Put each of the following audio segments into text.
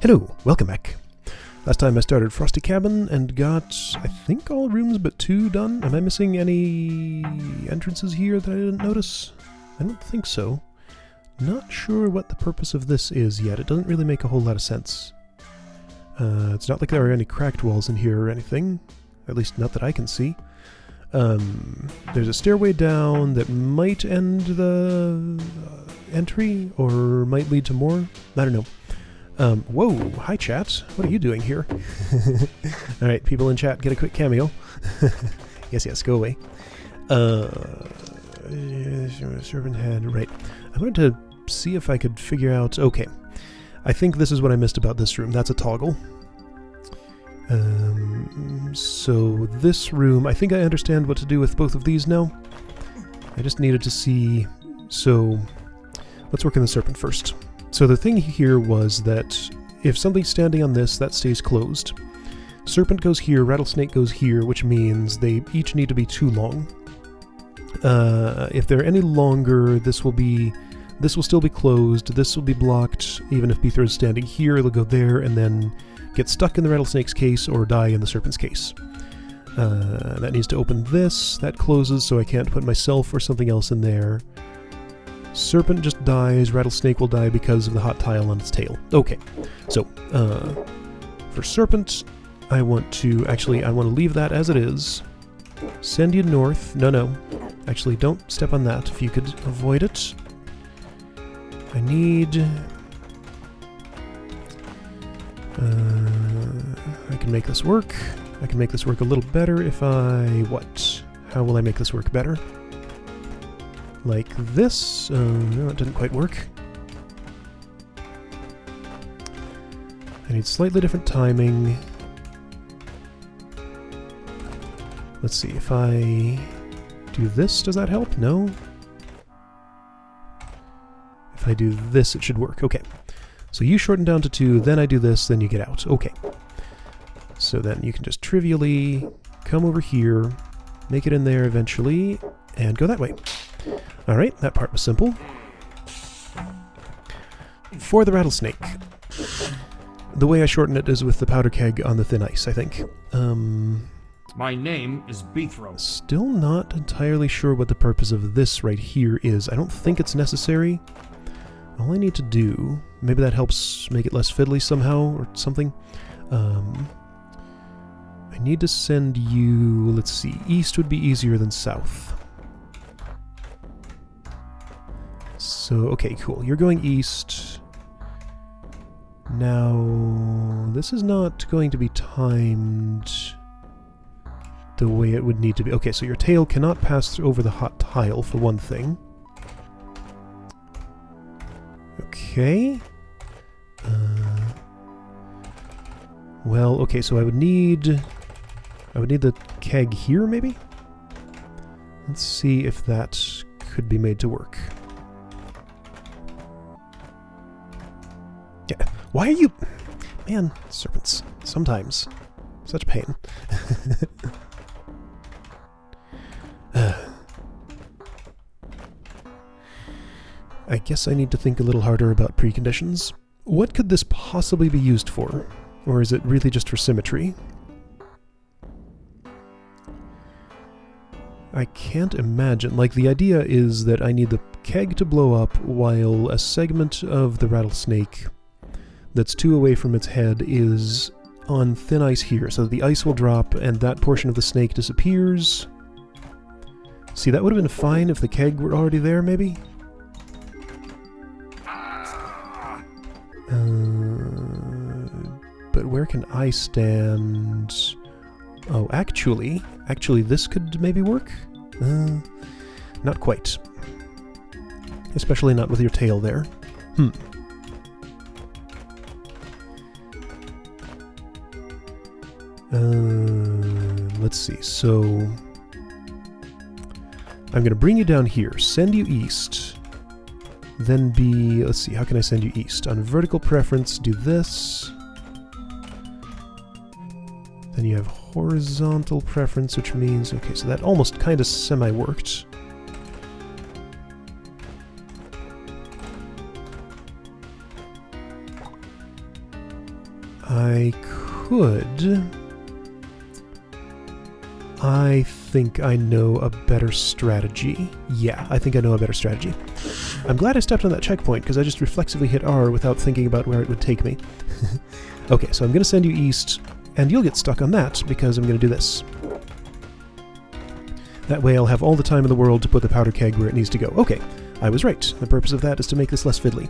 Hello, welcome back. Last time I started Frosty Cabin and got, I think, all rooms but 2 done. Am I missing any entrances here that I didn't notice? I don't think so. Not sure what the purpose of this is yet. It doesn't really make a whole lot of sense. It's not like there are any cracked walls in here or anything. At least not that I can see. There's a stairway down that might end the entry, or might lead to more. I don't know. Whoa, hi chat. What are you doing here? Alright, people in chat, get a quick cameo. yes, go away. Servant head, right. I wanted to see if I could figure out... Okay, I think this is what I missed about this room. That's a toggle. So this room, I think I understand what to do with both of these now. I just needed to see... So, let's work on the serpent first. So the thing here was that if something's standing on this, that stays closed. Serpent goes here, rattlesnake goes here, which means they each need to be 2 long. If they're any longer, this will still be closed, this will be blocked. Even if Beethra is standing here, it'll go there and then get stuck in the rattlesnake's case or die in the serpent's case. That needs to open this, that closes, so I can't put myself or something else in there. Serpent just dies, rattlesnake will die because of the hot tile on its tail. Okay, so, for serpent, I want to leave that as it is. Send you north. No. Actually, don't step on that if you could avoid it. I need... I can make this work. I can make this work a little better if I... What? How will I make this work better? Like this? No, it didn't quite work. I need slightly different timing. Let's see, if I do this, does that help? No? If I do this, it should work. Okay. So you shorten down to 2, then I do this, then you get out. Okay. So then you can just trivially come over here, make it in there eventually, and go that way. Alright, that part was simple. For the rattlesnake. The way I shorten it is with the powder keg on the thin ice, I think. My name is Beethra. Still not entirely sure what the purpose of this right here is. I don't think it's necessary. All I need to do... Maybe that helps make it less fiddly somehow, or something. I need to send you... Let's see. East would be easier than south. So, okay, cool. You're going east. Now, this is not going to be timed the way it would need to be. Okay, so your tail cannot pass over the hot tile, for one thing. Okay. Well, okay, so I would need the keg here, maybe? Let's see if that could be made to work. Yeah. Why are you... Man, serpents. Sometimes. Such pain. I guess I need to think a little harder about preconditions. What could this possibly be used for? Or is it really just for symmetry? I can't imagine. Like, the idea is that I need the keg to blow up while a segment of the rattlesnake that's 2 away from its head is on thin ice here. So the ice will drop and that portion of the snake disappears. See, that would have been fine if the keg were already there, maybe? But where can I stand? Oh, actually, this could maybe work? Not quite. Especially not with your tail there. Let's see, so... I'm gonna bring you down here, send you east, then be... Let's see, how can I send you east? On vertical preference, do this. Then you have horizontal preference, which means... Okay, so that almost kind of semi-worked. I could... I think I know a better strategy. Yeah, I think I know a better strategy. I'm glad I stepped on that checkpoint, because I just reflexively hit R without thinking about where it would take me. Okay, so I'm going to send you east, and you'll get stuck on that, because I'm going to do this. That way I'll have all the time in the world to put the powder keg where it needs to go. Okay, I was right. The purpose of that is to make this less fiddly.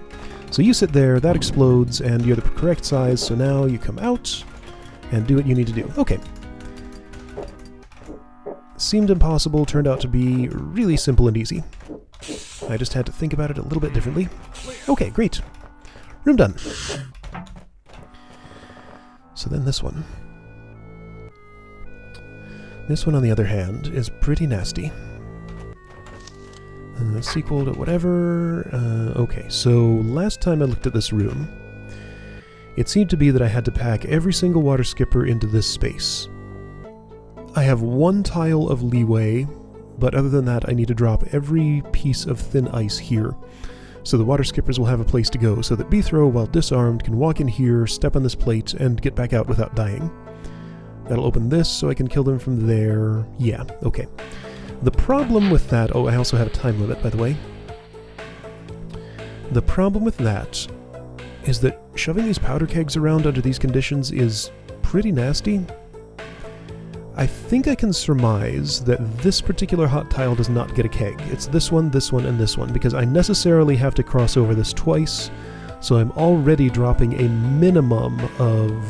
So you sit there, that explodes, and you're the correct size, so now you come out and do what you need to do. Okay. Seemed impossible, turned out to be really simple and easy. I just had to think about it a little bit differently. Okay, great. Room done. So then this one. This one, on the other hand, is pretty nasty. Sequel to whatever. Okay, so last time I looked at this room, it seemed to be that I had to pack every single water skipper into this space. I have one tile of leeway, but other than that I need to drop every piece of thin ice here. So the water skippers will have a place to go, so that Beethro, while disarmed, can walk in here, step on this plate, and get back out without dying. That'll open this, so I can kill them from there. Yeah, okay. The problem with that... Oh, I also have a time limit, by the way. The problem with that is that shoving these powder kegs around under these conditions is pretty nasty. I think I can surmise that this particular hot tile does not get a keg. It's this one, and this one, because I necessarily have to cross over this twice, so I'm already dropping a minimum of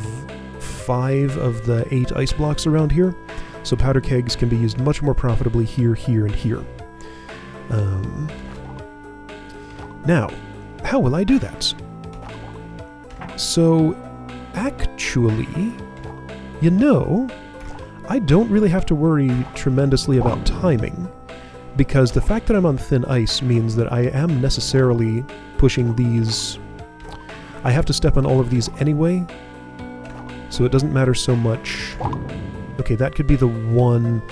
5 of the 8 ice blocks around here, so powder kegs can be used much more profitably here, here, and here. Now, how will I do that? So, actually, you know, I don't really have to worry tremendously about timing, because the fact that I'm on thin ice means that I am necessarily pushing these... I have to step on all of these anyway, so it doesn't matter so much. Okay, that could be the one...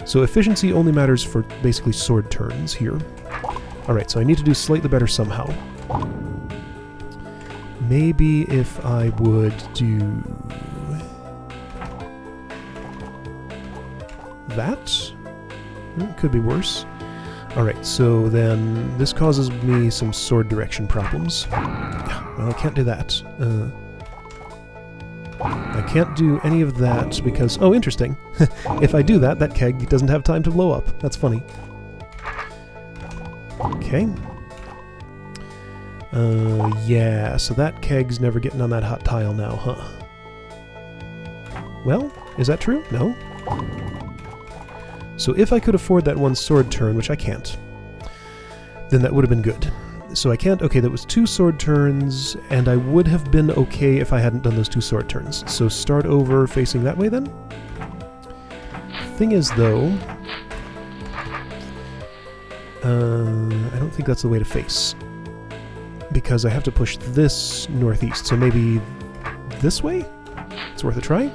So efficiency only matters for basically sword turns here. Alright, so I need to do slightly better somehow. Maybe if I would do... that? Could be worse. Alright, so then this causes me some sword direction problems. Well, I can't do that. I can't do any of that because... Oh, interesting. If I do that, that keg doesn't have time to blow up. That's funny. Okay. Yeah, so that keg's never getting on that hot tile now, huh? Well, is that true? No? So if I could afford that one sword turn, which I can't, then that would have been good. So I can't... Okay, that was 2 sword turns, and I would have been okay if I hadn't done those 2 sword turns. So start over facing that way then? Thing is, though... I don't think that's the way to face. Because I have to push this northeast, so maybe this way? It's worth a try?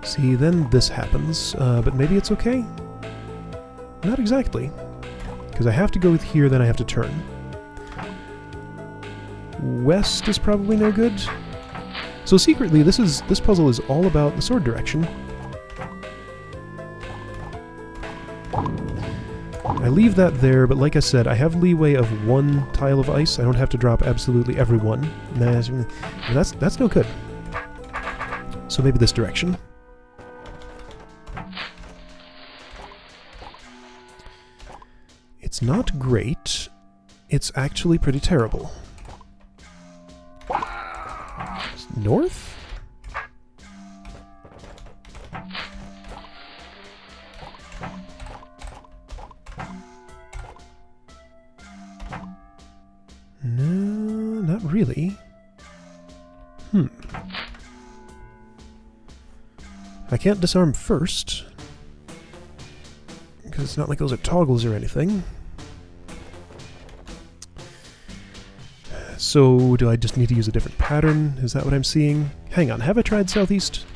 See, then this happens, but maybe it's okay? Not exactly. Because I have to go with here, then I have to turn. West is probably no good. So secretly, this puzzle is all about the sword direction. I leave that there, but like I said, I have leeway of 1 tile of ice. I don't have to drop absolutely every one. That's no good. So maybe this direction. It's not great. It's actually pretty terrible. North? No, not really. I can't disarm first, because it's not like those are toggles or anything. So, do I just need to use a different pattern? Is that what I'm seeing? Hang on, have I tried southeast?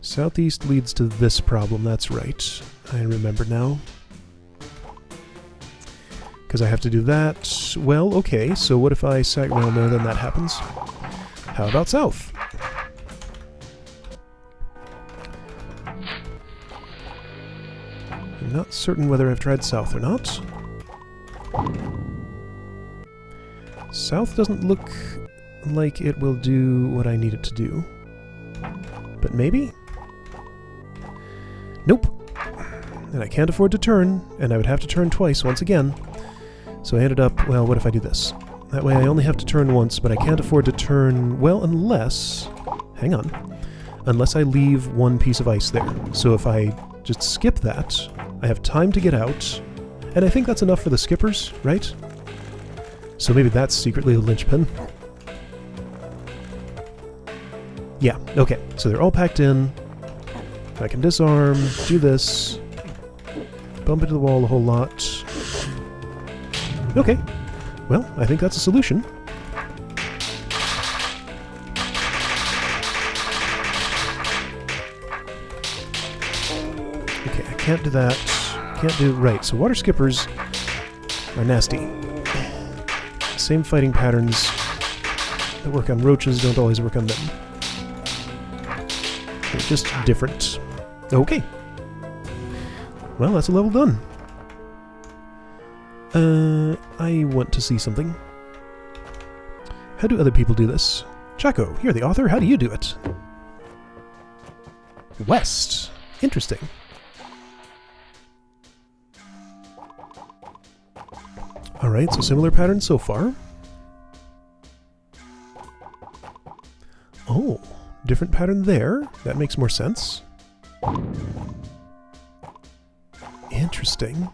Southeast leads to this problem, that's right. I remember now. Because I have to do that. Well, okay, so what if I sack... Well, no, then that happens. How about south? I'm not certain whether I've tried south or not. South doesn't look like it will do what I need it to do. But maybe? Nope. And I can't afford to turn, and I would have to turn twice once again. So I ended up, well, what if I do this? That way I only have to turn once, but I can't afford to turn, well, unless... Hang on. Unless I leave one piece of ice there. So if I just skip that, I have time to get out, and I think that's enough for the skippers, right? So maybe that's secretly the linchpin. Yeah, okay, so they're all packed in. I can disarm, do this, bump into the wall a whole lot. Okay, well, I think that's a solution. Okay, I can't do that. Can't do... Right, so water skippers are nasty. Same fighting patterns that work on roaches don't always work on them. They're just different. Okay. Well, that's a level done. I want to see something. How do other people do this? Chaco, you're the author. How do you do it? West. Interesting. Alright, so similar pattern so far. Oh, different pattern there. That makes more sense. Interesting.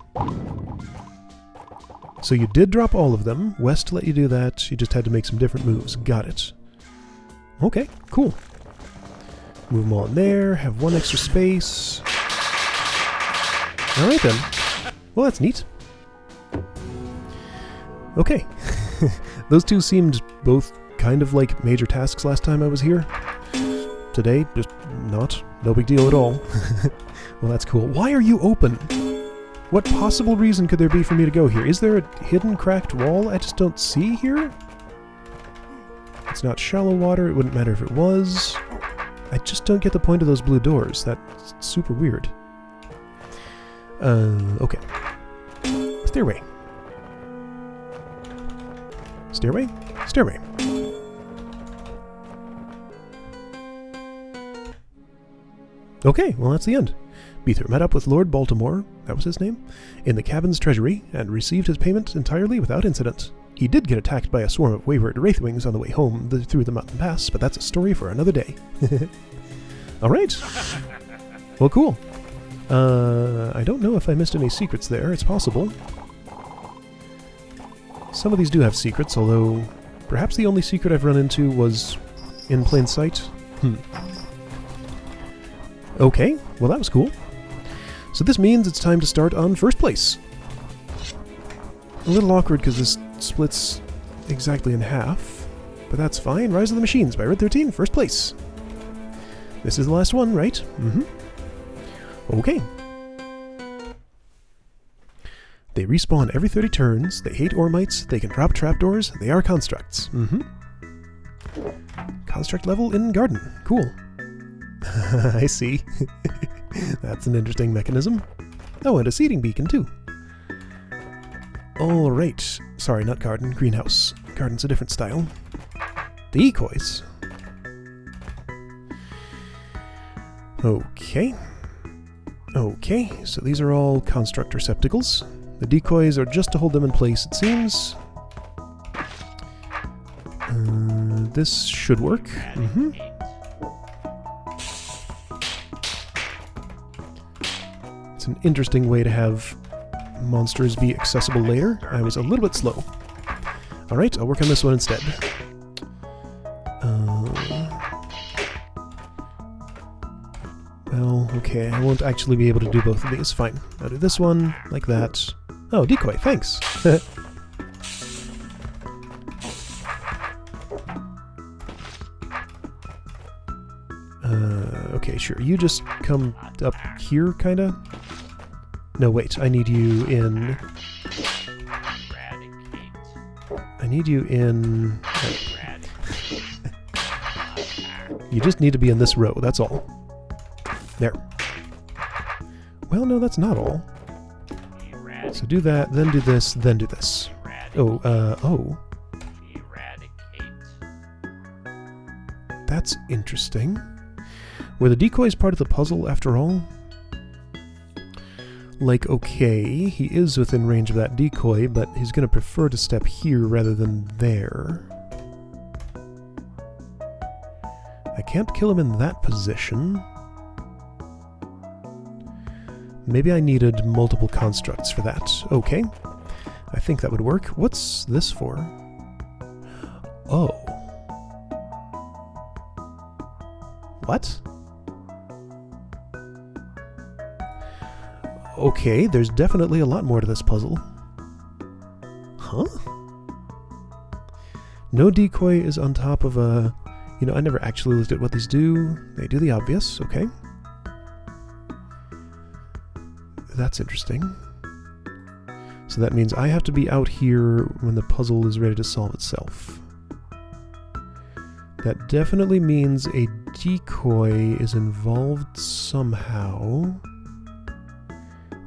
So you did drop all of them. West let you do that. You just had to make some different moves. Got it. Okay, cool. Move them all in there. Have one extra space. Alright then. Well, that's neat. Okay. Those two seemed both kind of like major tasks last time I was here. Today, just not. No big deal at all. Well, that's cool. Why are you open? What possible reason could there be for me to go here? Is there a hidden cracked wall I just don't see here? It's not shallow water. It wouldn't matter if it was. I just don't get the point of those blue doors. That's super weird. Okay. Stairway. Stairway? Stairway. Okay, well that's the end. Beether met up with Lord Baltimore, that was his name, in the cabin's treasury, and received his payment entirely without incident. He did get attacked by a swarm of wayward wraithwings on the way home through the mountain pass, but that's a story for another day. Alright. Well, cool. I don't know if I missed any secrets there. It's possible. Some of these do have secrets, although perhaps the only secret I've run into was in plain sight. Okay, well that was cool. So this means it's time to start on first place. A little awkward because this splits exactly in half, but that's fine. Rise of the Machines by Red 13, first place. This is the last one, right? Okay. They respawn every 30 turns, they hate Ormites, they can drop trapdoors, they are constructs. Construct level in Garden. Cool. I see. That's an interesting mechanism. Oh, and a seeding beacon too. Alright. Sorry, not garden, greenhouse. Garden's a different style. The decoys. Okay. Okay, so these are all construct receptacles. The decoys are just to hold them in place, it seems. This should work. It's an interesting way to have monsters be accessible later. I was a little bit slow. Alright, I'll work on this one instead. Well, okay, I won't actually be able to do both of these. Fine. I'll do this one, like that. Oh, decoy, thanks. Okay, Okay, sure. You just come up here, kinda? No, wait. I need you in... I need you in... You just need to be in this row, that's all. There. Well, no, that's not all. So do that, then do this, then do this. Oh, oh. That's interesting. Were the decoys part of the puzzle after all? Like, okay, he is within range of that decoy, but he's going to prefer to step here rather than there. I can't kill him in that position. Maybe I needed multiple constructs for that. Okay. I think that would work. What's this for? Oh. What? Okay, there's definitely a lot more to this puzzle. Huh? No decoy is on top of a... You know, I never actually looked at what these do. They do the obvious, okay. That's interesting. So that means I have to be out here when the puzzle is ready to solve itself. That definitely means a decoy is involved somehow.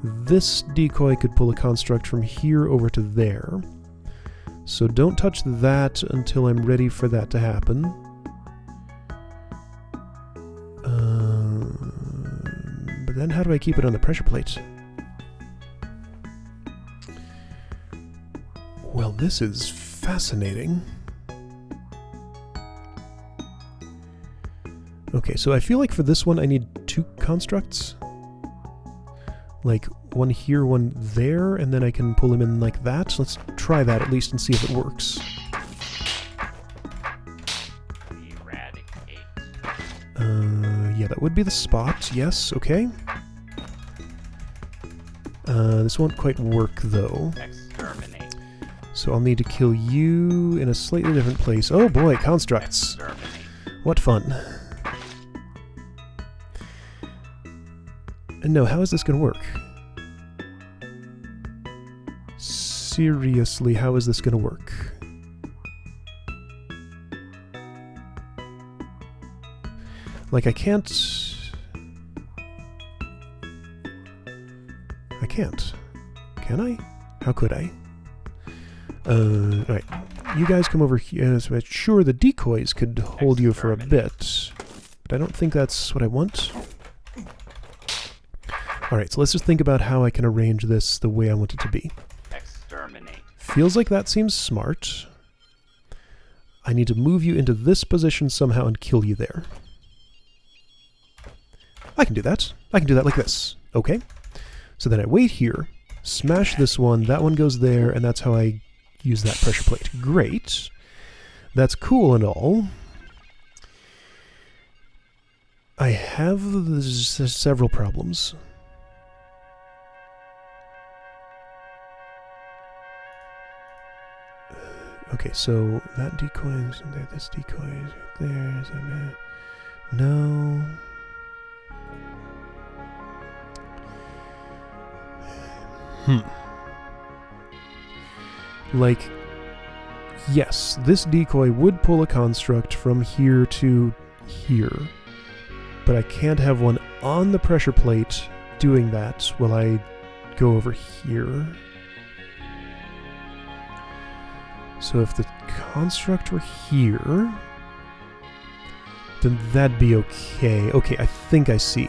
This decoy could pull a construct from here over to there. So don't touch that until I'm ready for that to happen. But then how do I keep it on the pressure plate? Well, this is fascinating. Okay, so I feel like for this one I need two constructs. Like, one here, one there, and then I can pull him in like that. So let's try that at least and see if it works. Yeah, that would be the spot. Yes, okay. This won't quite work, though. So I'll need to kill you in a slightly different place. Oh boy, constructs. What fun. And no, how is this going to work? Seriously, how is this going to work? Like, I can't... I can't. Can I? How could I? Alright. You guys come over here. Sure, the decoys could hold you for a bit, but I don't think that's what I want. Alright, so let's just think about how I can arrange this the way I want it to be. Feels like that seems smart. I need to move you into this position somehow and kill you there. I can do that. I can do that like this. Okay. So then I wait here, smash this one, that one goes there, and that's how I use that pressure plate. Great. That's cool and all. I have several problems. Okay, so that decoy is there, this decoy is there, no. Like, yes, this decoy would pull a construct from here to here, but I can't have one on the pressure plate doing that while I go over here. So if the construct were here, then that'd be okay. Okay, I think I see.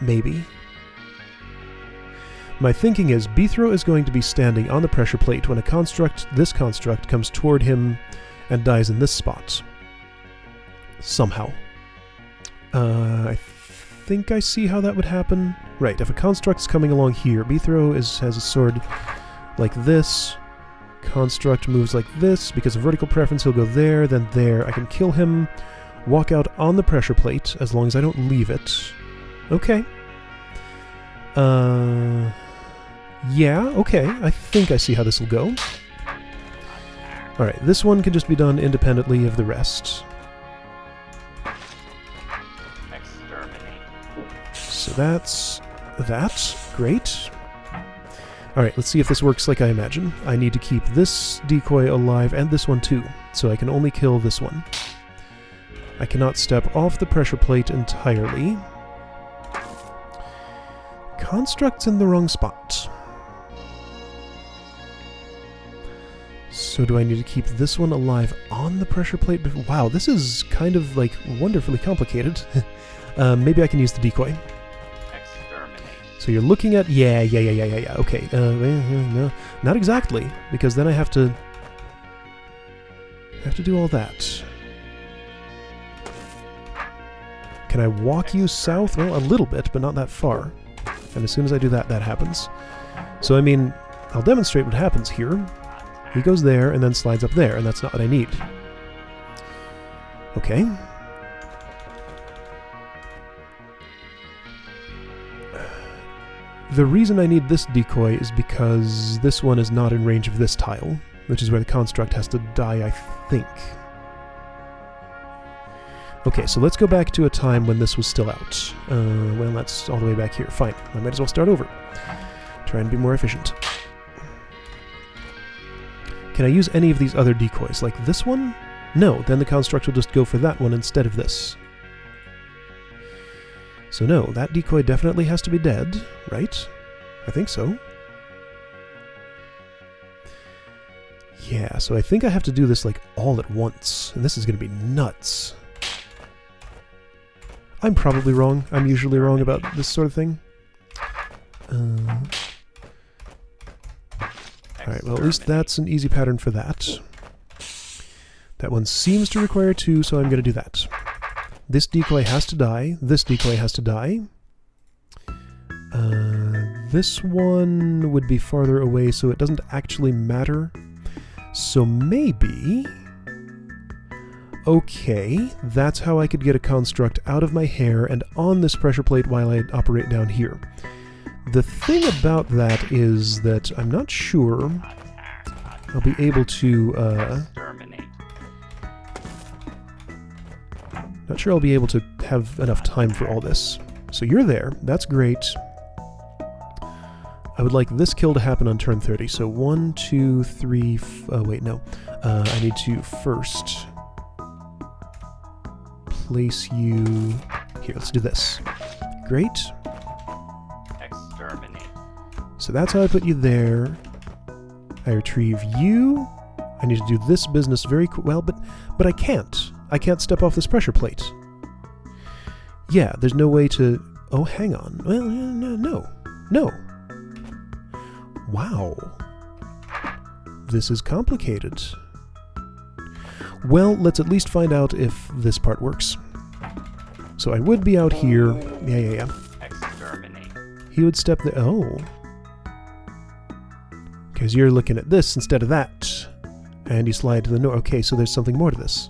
Maybe. My thinking is Bithro is going to be standing on the pressure plate when this construct comes toward him and dies in this spot. Somehow. I think I see how that would happen. Right, if a construct's coming along here, Bithro has a sword like this. Construct moves like this. Because of vertical preference, he'll go there, then there. I can kill him, walk out on the pressure plate, as long as I don't leave it. Okay. Yeah, okay. I think I see how this will go. Alright, this one can just be done independently of the rest. So that's that. Great. Alright, let's see if this works like I imagine. I need to keep this decoy alive and this one too, so I can only kill this one. I cannot step off the pressure plate entirely. Construct's in the wrong spot. So do I need to keep this one alive on the pressure plate? Wow, this is kind of like wonderfully complicated. Maybe I can use the decoy. So you're looking at... Yeah. Okay. No, not exactly, because then I have to do all that. Can I walk you south? Well, a little bit, but not that far. And as soon as I do that, that happens. So, I mean, I'll demonstrate what happens here. He goes there and then slides up there, and that's not what I need. Okay. The reason I need this decoy is because this one is not in range of this tile, which is where the construct has to die, I think. Okay, so let's go back to a time when this was still out. Well, that's all the way back here. Fine, I might as well start over. Try and be more efficient. Can I use any of these other decoys, like this one? No, then the construct will just go for that one instead of this. So no, that decoy definitely has to be dead, right? I think so. Yeah, so I think I have to do this like all at once, and this is going to be nuts. I'm probably wrong. I'm usually wrong about this sort of thing. Alright, well at least that's an easy pattern for that. That one seems to require 2, so I'm going to do that. This decoy has to die. This decoy has to die. This one would be farther away, so it doesn't actually matter. So maybe... Okay, that's how I could get a construct out of my hair and on this pressure plate while I operate down here. The thing about that is that I'm not sure I'll be able to, not sure I'll be able to have enough time for all this. So you're there, that's great. I would like this kill to happen on turn 30, so 1, 2, 3, wait, no. I need to first place you... Here, let's do this. Great. Exterminate. So that's how I put you there. I retrieve you. I need to do this business very well, but I can't. I can't step off this pressure plate. Yeah, there's no way to... Oh, hang on. Well, no. Wow. This is complicated. Well, let's at least find out if this part works. So I would be out here. Yeah. Exterminate. He would step there. Oh. Because you're looking at this instead of that. And you slide to the north. Okay, so there's something more to this.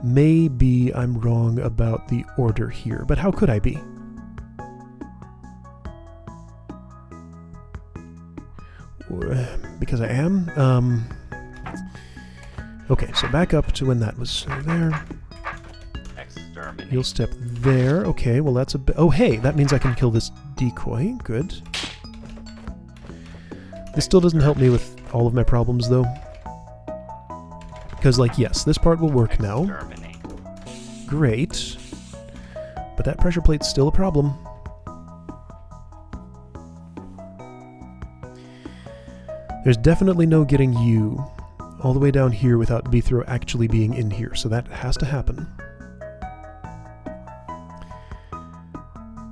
Maybe I'm wrong about the order here, but how could I be? Because I am? Okay, so back up to when that was there. Exterminate. You'll step there. Okay, well that's a bit... Oh, hey, that means I can kill this decoy. Good. This still doesn't help me with all of my problems, though. Because, like, yes, this part will work now. Great. But that pressure plate's still a problem. There's definitely no getting you all the way down here without Bithro actually being in here, so that has to happen.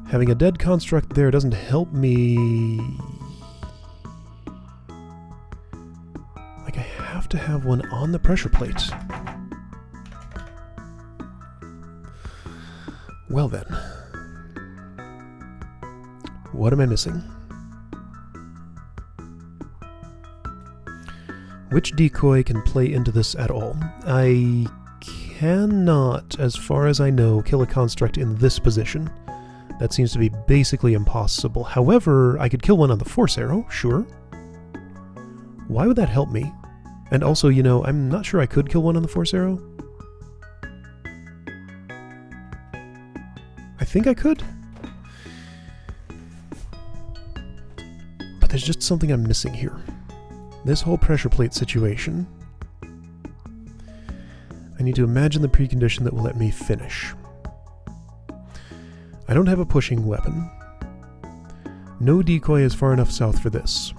Having a dead construct there doesn't help me... Like, I have to have one on the pressure plate. Well then. What am I missing? Which decoy can play into this at all? I cannot, as far as I know, kill a construct in this position. That seems to be basically impossible. However, I could kill one on the force arrow, sure. Why would that help me? And also, you know, I'm not sure I could kill one on the force arrow. I think I could. There's just something I'm missing here. This whole pressure plate situation. I need to imagine the precondition that will let me finish. I don't have a pushing weapon. No decoy is far enough south for this.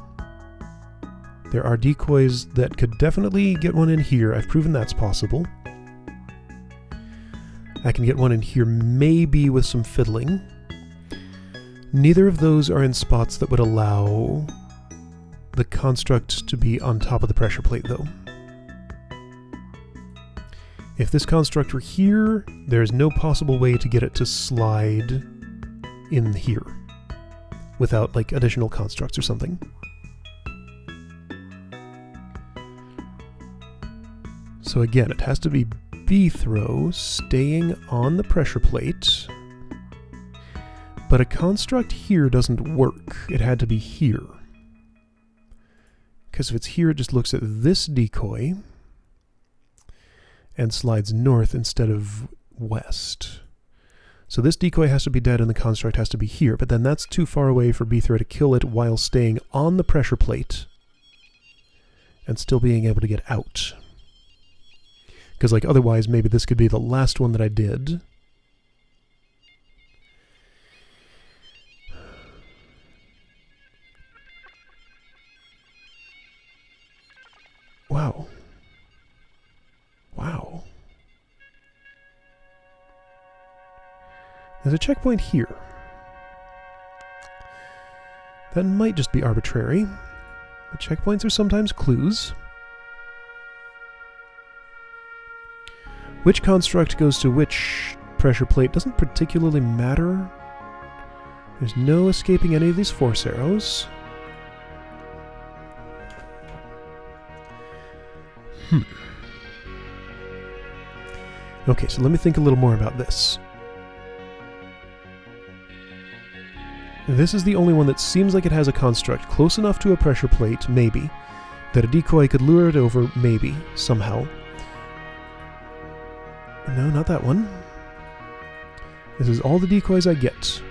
There are decoys that could definitely get one in here. I've proven that's possible. I can get one in here maybe with some fiddling. Neither of those are in spots that would allow the construct to be on top of the pressure plate, though. If this construct were here, there's no possible way to get it to slide in here without, like, additional constructs or something. So again, it has to be B-throw staying on the pressure plate, but a construct here doesn't work. It had to be here. Because if it's here, it just looks at this decoy and slides north instead of west. So this decoy has to be dead and the construct has to be here, but then that's too far away for B-throw to kill it while staying on the pressure plate and still being able to get out. Because, like, otherwise, maybe this could be the last one that I did. Wow. Wow. There's a checkpoint here. That might just be arbitrary. But checkpoints are sometimes clues. Which construct goes to which pressure plate doesn't particularly matter. There's no escaping any of these force arrows. Okay, so let me think a little more about this. This is the only one that seems like it has a construct close enough to a pressure plate, maybe, that a decoy could lure it over, maybe, somehow. No, not that one. This is all the decoys I get.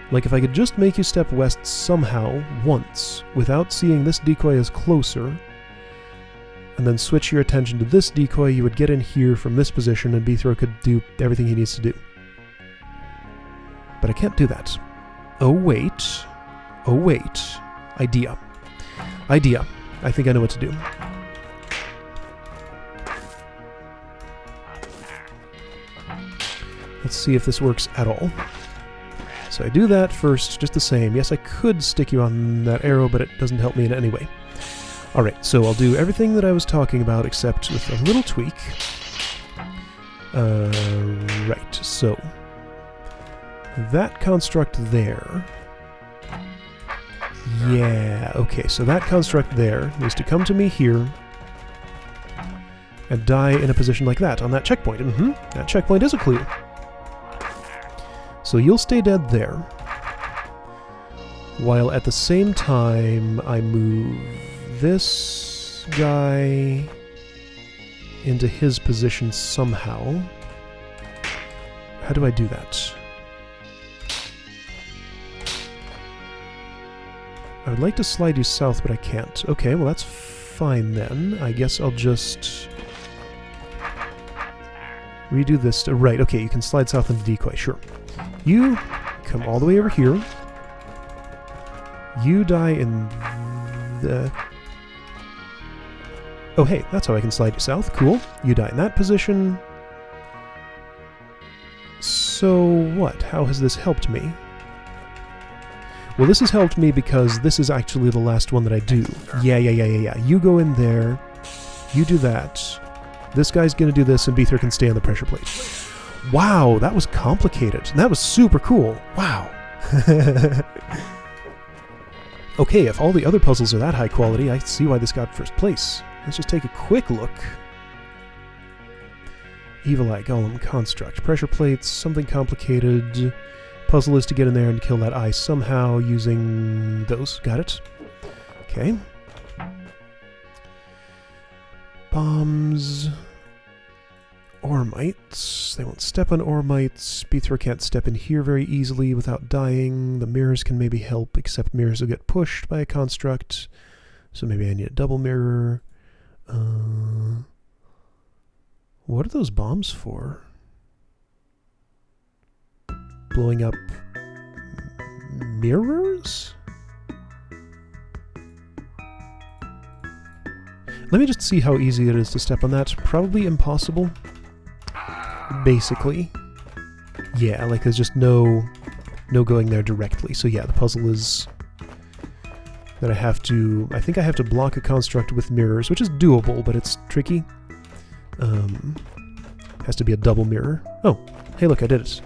Like, if I could just make you step west somehow, once, without seeing this decoy as closer, and then switch your attention to this decoy, you would get in here from this position, and B-throw could do everything he needs to do. But I can't do that. Oh, wait. Oh, wait. Idea. Idea. I think I know what to do. Let's see if this works at all. So I do that first, just the same. Yes, I could stick you on that arrow, but it doesn't help me in any way. Alright, so I'll do everything that I was talking about, except with a little tweak. Right, so that construct there. Yeah, okay, so that construct there needs to come to me here and die in a position like that on that checkpoint. That checkpoint is a clue. So you'll stay dead there, while at the same time I move this guy into his position somehow. How do I do that? I would like to slide you south, but I can't. Okay, well that's fine then. I guess I'll just redo this. Right, okay, you can slide south into decoy, sure. You come all the way over here. You die in the... Oh, hey, that's how I can slide you south. Cool. You die in that position. So what? How has this helped me? Well, this has helped me because this is actually the last one that I do. Yeah. You go in there. You do that. This guy's gonna do this, and B-throw can stay on the pressure plate. Wow, that was complicated. That was super cool. Wow. Okay, if all the other puzzles are that high quality, I see why this got first place. Let's just take a quick look. Evil Eye Golem Construct. Pressure plates, something complicated. Puzzle is to get in there and kill that eye somehow using those. Got it. Okay. Bombs. Ormites. They won't step on Ormites. Beathro can't step in here very easily without dying. The mirrors can maybe help, except mirrors will get pushed by a construct. So maybe I need a double mirror. What are those bombs for? Blowing up mirrors? Let me just see how easy it is to step on that. Probably impossible. Basically. Yeah, like there's just no going there directly. So yeah, the puzzle is that I think I have to block a construct with mirrors, which is doable, but it's tricky. Has to be a double mirror. Oh, hey look, I did it.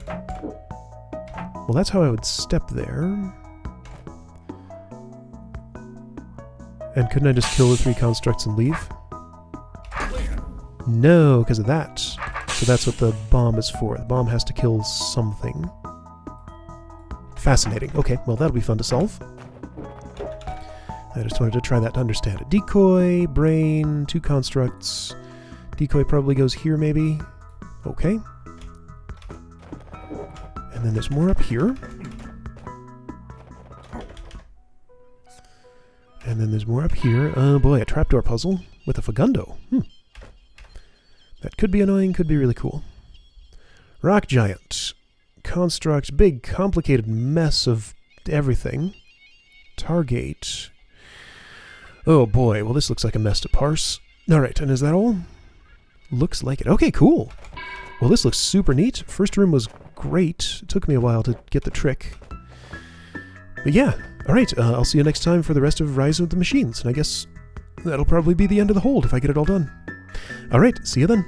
Well, that's how I would step there. And couldn't I just kill the 3 constructs and leave? No, because of that. So that's what the bomb is for. The bomb has to kill something. Fascinating. Okay, well that'll be fun to solve. I just wanted to try that to understand it. Decoy, brain, 2 constructs. Decoy probably goes here, maybe. Okay. And then there's more up here. And then there's more up here. Oh boy, a trapdoor puzzle with a Fagundo. That could be annoying, could be really cool. Rock Giant. Construct, big, complicated mess of everything. Targate. Oh boy, well this looks like a mess to parse. Alright, and is that all? Looks like it. Okay, cool. Well, this looks super neat. First room was great. It took me a while to get the trick. But yeah, alright, I'll see you next time for the rest of Rise of the Machines. And I guess that'll probably be the end of the hold if I get it all done. Alright, see you then.